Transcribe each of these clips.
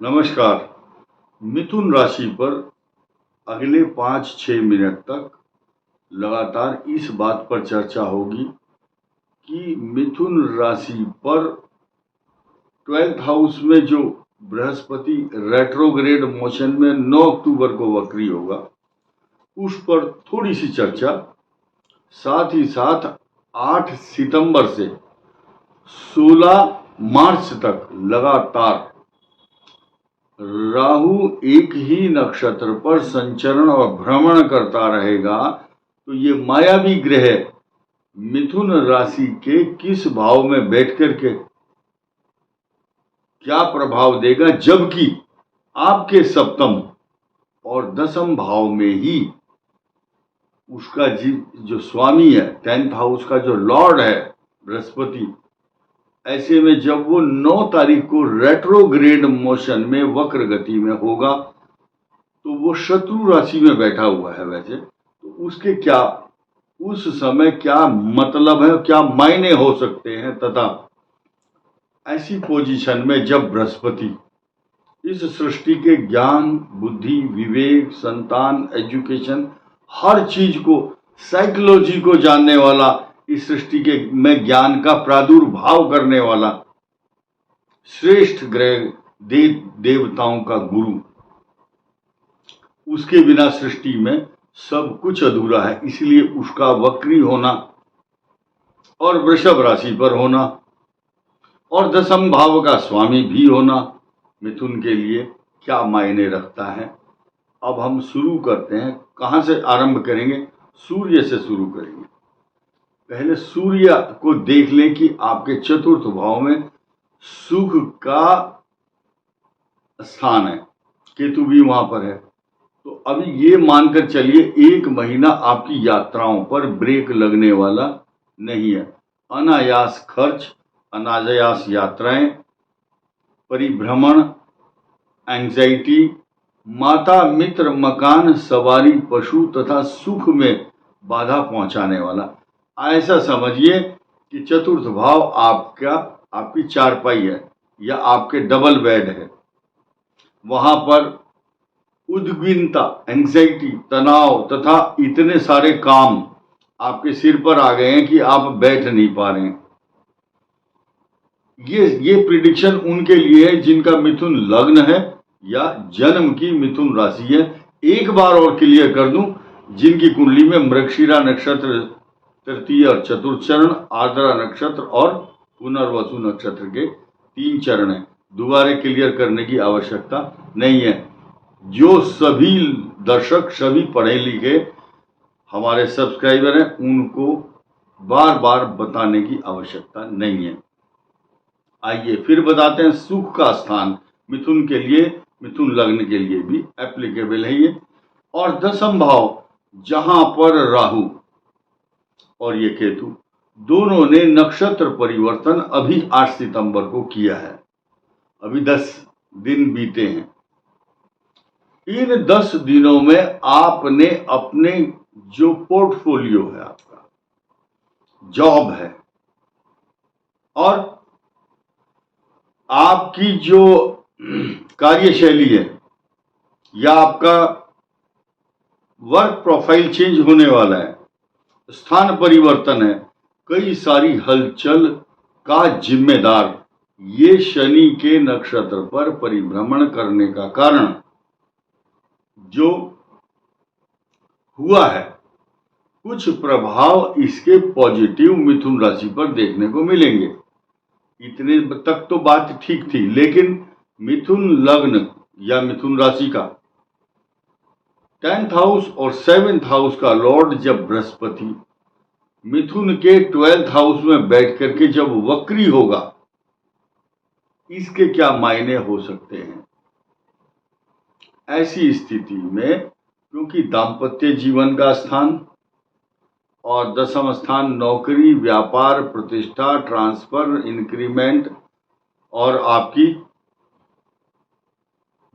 नमस्कार। मिथुन राशि पर अगले 5-6 मिनट तक लगातार इस बात पर चर्चा होगी कि मिथुन राशि पर 12th हाउस में जो बृहस्पति रेट्रोग्रेड मोशन में 9 अक्टूबर को वक्री होगा, उस पर थोड़ी सी चर्चा। साथ ही साथ 8 सितंबर से 16 मार्च तक लगातार राहु एक ही नक्षत्र पर संचरण और भ्रमण करता रहेगा, तो ये मायावी ग्रह मिथुन राशि के किस भाव में बैठ करके क्या प्रभाव देगा, जबकि आपके सप्तम और दसम भाव में ही उसका जो स्वामी है, 10th हाउस का जो लॉर्ड है बृहस्पति, ऐसे में जब वो 9 तारीख को रेट्रोग्रेड मोशन में वक्र गति में होगा तो वो शत्रु राशि में बैठा हुआ है। वैसे तो उसके क्या उस समय क्या मतलब है, क्या मायने हो सकते हैं, तथा ऐसी पोजीशन में जब बृहस्पति इस सृष्टि के ज्ञान, बुद्धि, विवेक, संतान, एजुकेशन, हर चीज को, साइकोलॉजी को जानने वाला, इस सृष्टि के में ज्ञान का प्रादुर्भाव करने वाला श्रेष्ठ ग्रह, देवताओं का गुरु, उसके बिना सृष्टि में सब कुछ अधूरा है। इसलिए उसका वक्री होना और वृषभ राशि पर होना और दसम भाव का स्वामी भी होना मिथुन के लिए क्या मायने रखता है। अब हम शुरू करते हैं। कहां से आरंभ करेंगे? सूर्य से शुरू करेंगे। पहले सूर्य को देख लें कि आपके चतुर्थ भाव में सुख का स्थान है, केतु भी वहां पर है। तो अभी ये मानकर चलिए 1 महीना आपकी यात्राओं पर ब्रेक लगने वाला नहीं है। अनायास खर्च, अनायास यात्राएं, परिभ्रमण, एंजाइटी, माता, मित्र, मकान, सवारी, पशु तथा सुख में बाधा पहुंचाने वाला। ऐसा समझिए कि चतुर्थ भाव आपकी चारपाई है या आपके डबल बेड है। वहां पर उद्विग्नता, एंजाइटी, तनाव तथा इतने सारे काम आपके सिर पर आ गए हैं कि आप बैठ नहीं पा रहे हैं। ये प्रिडिक्शन उनके लिए है जिनका मिथुन लग्न है या जन्म की मिथुन राशि है। एक बार और क्लियर कर दूं, जिनकी कुंडली में मृगशिरा नक्षत्र तृतीय और चतुर्थ चरण, आर्द्रा नक्षत्र और पुनर्वसु नक्षत्र के 3 चरण है। दोबारा क्लियर करने की आवश्यकता नहीं है। जो सभी दर्शक, सभी पढ़े लिखे हमारे सब्सक्राइबर हैं, उनको बार बार बताने की आवश्यकता नहीं है। आइए फिर बताते हैं। सुख का स्थान मिथुन के लिए, मिथुन लग्न के लिए भी एप्लीकेबल है ये। और दसम भाव, जहां पर राहु और ये केतु दोनों ने नक्षत्र परिवर्तन अभी 8 सितंबर को किया है। अभी 10 दिन बीते हैं। इन 10 दिनों में आपने अपने जो पोर्टफोलियो है, आपका जॉब है और आपकी जो कार्यशैली है या आपका वर्क प्रोफाइल चेंज होने वाला है, स्थान परिवर्तन है, कई सारी हलचल का जिम्मेदार ये शनि के नक्षत्र पर परिभ्रमण करने का कारण जो हुआ है, कुछ प्रभाव इसके पॉजिटिव मिथुन राशि पर देखने को मिलेंगे। इतने तक तो बात ठीक थी, लेकिन मिथुन लग्न या मिथुन राशि का 10th हाउस और 7th हाउस का लॉर्ड जब बृहस्पति मिथुन के 12th हाउस में बैठ करके जब वक्री होगा, इसके क्या मायने हो सकते हैं। ऐसी स्थिति में, क्योंकि दाम्पत्य जीवन का स्थान और दसम स्थान नौकरी, व्यापार, प्रतिष्ठा, ट्रांसफर, इंक्रीमेंट और आपकी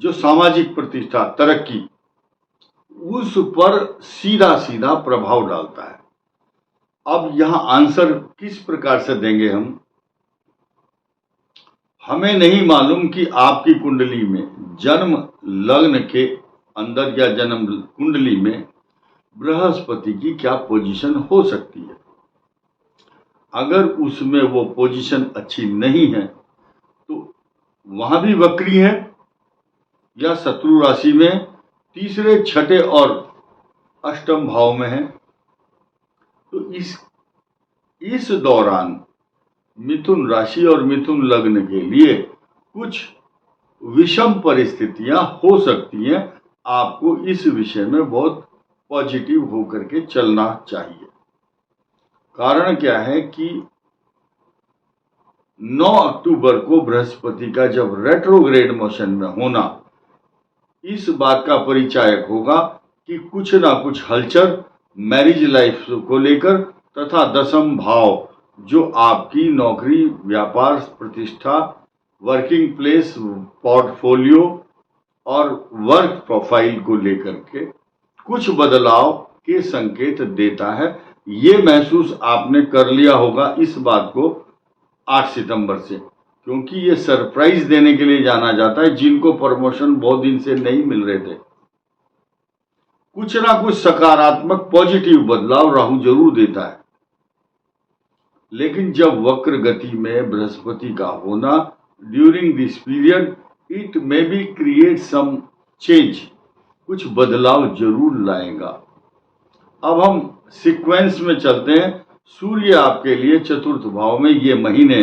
जो सामाजिक प्रतिष्ठा, तरक्की, उस पर सीधा सीधा प्रभाव डालता है। अब यहां आंसर किस प्रकार से देंगे हमें नहीं मालूम कि आपकी कुंडली में जन्म लग्न के अंदर या जन्म कुंडली में बृहस्पति की क्या पोजीशन हो सकती है। अगर उसमें वो पोजीशन अच्छी नहीं है तो वहां भी वक्री है या शत्रु राशि में तीसरे, छठे और अष्टम भाव में है, तो इस दौरान मिथुन राशि और मिथुन लग्न के लिए कुछ विषम परिस्थितियां हो सकती हैं। आपको इस विषय में बहुत पॉजिटिव होकर के चलना चाहिए। कारण क्या है कि 9 अक्टूबर को बृहस्पति का जब रेट्रोग्रेड मोशन में होना इस बात का परिचायक होगा कि कुछ ना कुछ हलचल मैरिज लाइफ को लेकर तथा दशम भाव जो आपकी नौकरी, व्यापार, प्रतिष्ठा, वर्किंग प्लेस, पोर्टफोलियो और वर्क प्रोफाइल को लेकर के कुछ बदलाव के संकेत देता है। ये महसूस आपने कर लिया होगा इस बात को 8 सितंबर से, क्योंकि ये सरप्राइज देने के लिए जाना जाता है जिनको प्रमोशन बहुत दिन से नहीं मिल रहे थे। कुछ ना कुछ सकारात्मक पॉजिटिव बदलाव राहु जरूर देता है, लेकिन जब वक्र गति में बृहस्पति का होना during this period it may be create some change, कुछ बदलाव जरूर लाएगा। अब हम सीक्वेंस में चलते हैं। सूर्य आपके लिए चतुर्थ भाव में ये महीने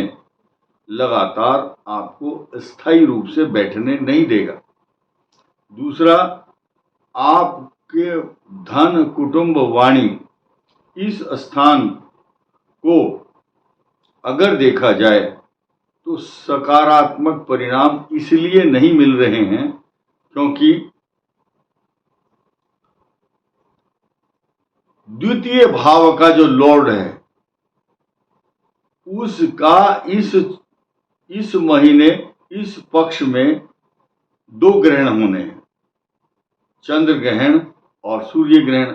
लगातार आपको स्थायी रूप से बैठने नहीं देगा। दूसरा, आपके धन, कुटुंब, वाणी इस स्थान को अगर देखा जाए तो सकारात्मक परिणाम इसलिए नहीं मिल रहे हैं क्योंकि द्वितीय भाव का जो लॉर्ड है उसका इस महीने इस पक्ष में 2 ग्रहण होने हैं, चंद्र ग्रहण और सूर्य ग्रहण।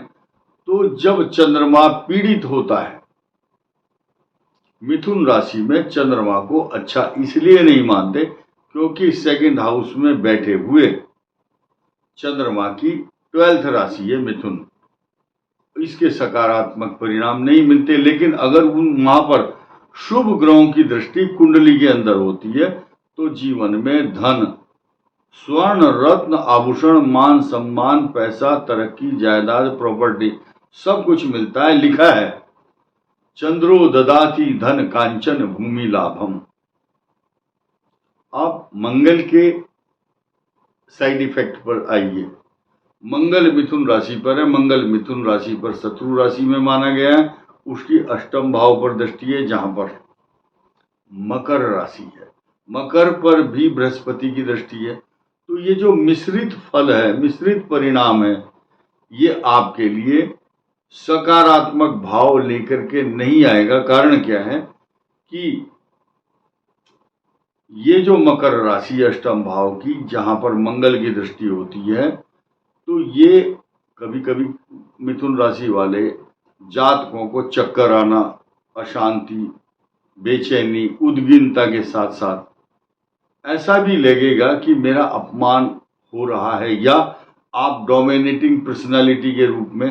तो जब चंद्रमा पीड़ित होता है, मिथुन राशि में चंद्रमा को अच्छा इसलिए नहीं मानते क्योंकि सेकंड हाउस में बैठे हुए चंद्रमा की 12th राशि है मिथुन, इसके सकारात्मक परिणाम नहीं मिलते। लेकिन अगर वहां पर शुभ ग्रहों की दृष्टि कुंडली के अंदर होती है तो जीवन में धन, स्वर्ण, रत्न, आभूषण, मान सम्मान, पैसा, तरक्की, जायदाद, प्रॉपर्टी सब कुछ मिलता है। लिखा है चंद्रो ददाति धन कांचन भूमि लाभम। आप मंगल के साइड इफेक्ट पर आइए। मंगल मिथुन राशि पर है, मंगल मिथुन राशि पर शत्रु राशि में माना गया है, उसकी अष्टम भाव पर दृष्टि है जहां पर मकर राशि है, मकर पर भी बृहस्पति की दृष्टि है। तो ये जो मिश्रित फल है, मिश्रित परिणाम है, ये आपके लिए सकारात्मक भाव लेकर के नहीं आएगा। कारण क्या है कि ये जो मकर राशि अष्टम भाव की जहां पर मंगल की दृष्टि होती है तो ये कभी कभी मिथुन राशि वाले जातकों को चक्कर आना, अशांति, बेचैनी, उद्विग्नता के साथ साथ ऐसा भी लगेगा कि मेरा अपमान हो रहा है या आप डोमिनेटिंग पर्सनालिटी के रूप में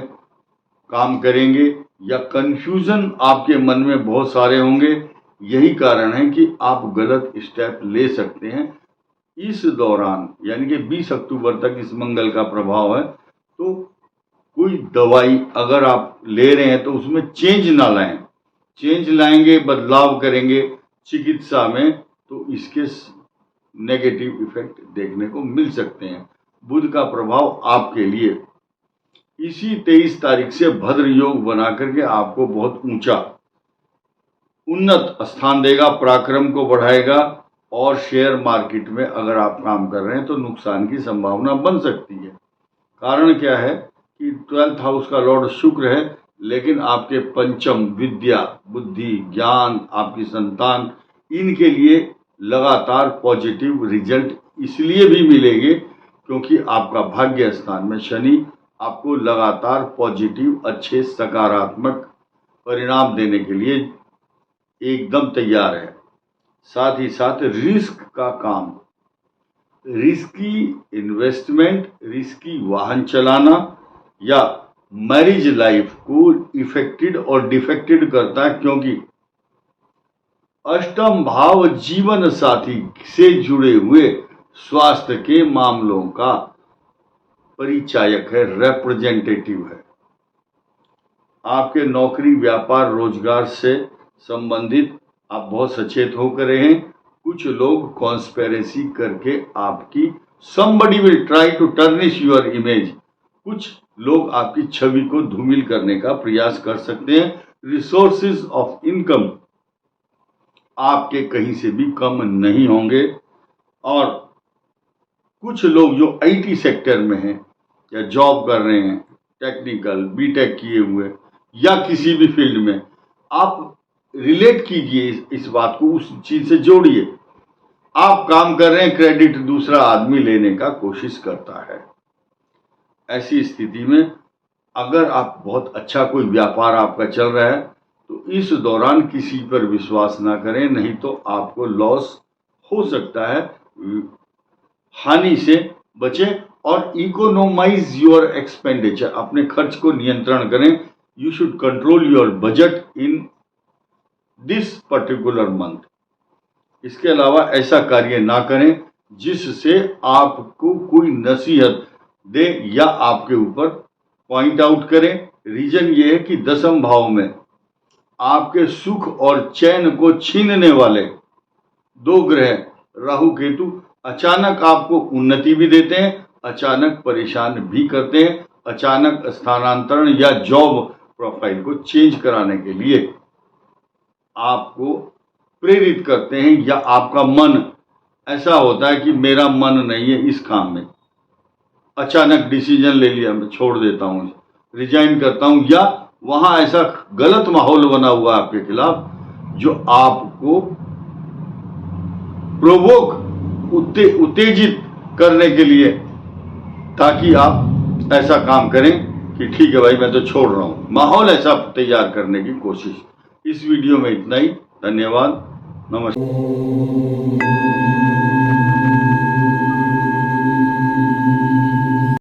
काम करेंगे या कंफ्यूजन आपके मन में बहुत सारे होंगे। यही कारण है कि आप गलत स्टेप ले सकते हैं इस दौरान, यानी कि 20 अक्टूबर तक इस मंगल का प्रभाव है। तो कोई दवाई अगर आप ले रहे हैं तो उसमें चेंज ना लाएं। चेंज लाएंगे, बदलाव करेंगे चिकित्सा में तो इसके नेगेटिव इफेक्ट देखने को मिल सकते हैं। बुध का प्रभाव आपके लिए इसी 23 तारीख से भद्र योग बना करके आपको बहुत ऊंचा उन्नत स्थान देगा, पराक्रम को बढ़ाएगा और शेयर मार्केट में अगर आप काम कर रहे हैं तो नुकसान की संभावना बन सकती है। कारण क्या है कि 12th हाउस का लॉर्ड शुक्र है, लेकिन आपके पंचम विद्या, बुद्धि, ज्ञान, आपकी संतान, इनके लिए लगातार पॉजिटिव रिजल्ट इसलिए भी मिलेंगे क्योंकि आपका भाग्य स्थान में शनि आपको लगातार पॉजिटिव, अच्छे, सकारात्मक परिणाम देने के लिए एकदम तैयार है। साथ ही साथ रिस्क का काम, रिस्की इन्वेस्टमेंट, रिस्की वाहन चलाना या मैरिज लाइफ को इफेक्टेड और डिफेक्टेड करता है, क्योंकि अष्टम भाव जीवन साथी से जुड़े हुए स्वास्थ्य के मामलों का परिचायक है, रिप्रेजेंटेटिव है। आपके नौकरी, व्यापार, रोजगार से संबंधित आप बहुत सचेत होकर रहे। कुछ लोग कॉन्स्पिरेसी करके आपकी somebody will try to tarnish your image, कुछ लोग आपकी छवि को धूमिल करने का प्रयास कर सकते हैं। रिसोर्सेज ऑफ इनकम आपके कहीं से भी कम नहीं होंगे। और कुछ लोग जो आईटी सेक्टर में हैं या जॉब कर रहे हैं, टेक्निकल, बीटेक किए हुए या किसी भी फील्ड में, आप रिलेट कीजिए इस बात को, उस चीज से जोड़िए। आप काम कर रहे हैं, क्रेडिट दूसरा आदमी लेने का कोशिश करता है। ऐसी स्थिति में अगर आप बहुत अच्छा कोई व्यापार आपका चल रहा है तो इस दौरान किसी पर विश्वास ना करें, नहीं तो आपको लॉस हो सकता है। हानि से बचें और इकोनोमाइज योर एक्सपेंडिचर, अपने खर्च को नियंत्रण करें। You should control your budget in this particular month. इसके अलावा ऐसा कार्य ना करें जिससे आपको कोई नसीहत दे या आपके ऊपर पॉइंट आउट करें। रीजन ये है कि दसम भाव में आपके सुख और चैन को छीनने वाले दो ग्रह राहु केतु अचानक आपको उन्नति भी देते हैं, अचानक परेशान भी करते हैं, अचानक स्थानांतरण या जॉब प्रोफाइल को चेंज कराने के लिए आपको प्रेरित करते हैं। या आपका मन ऐसा होता है कि मेरा मन नहीं है इस काम में, अचानक डिसीजन ले लिया, मैं छोड़ देता हूं, रिजाइन करता हूं, या वहां ऐसा गलत माहौल बना हुआ आपके खिलाफ जो आपको उत्तेजित करने के लिए, ताकि आप ऐसा काम करें कि ठीक है भाई मैं तो छोड़ रहा हूं। माहौल ऐसा तैयार करने की कोशिश। इस वीडियो में इतना ही। धन्यवाद। नमस्कार।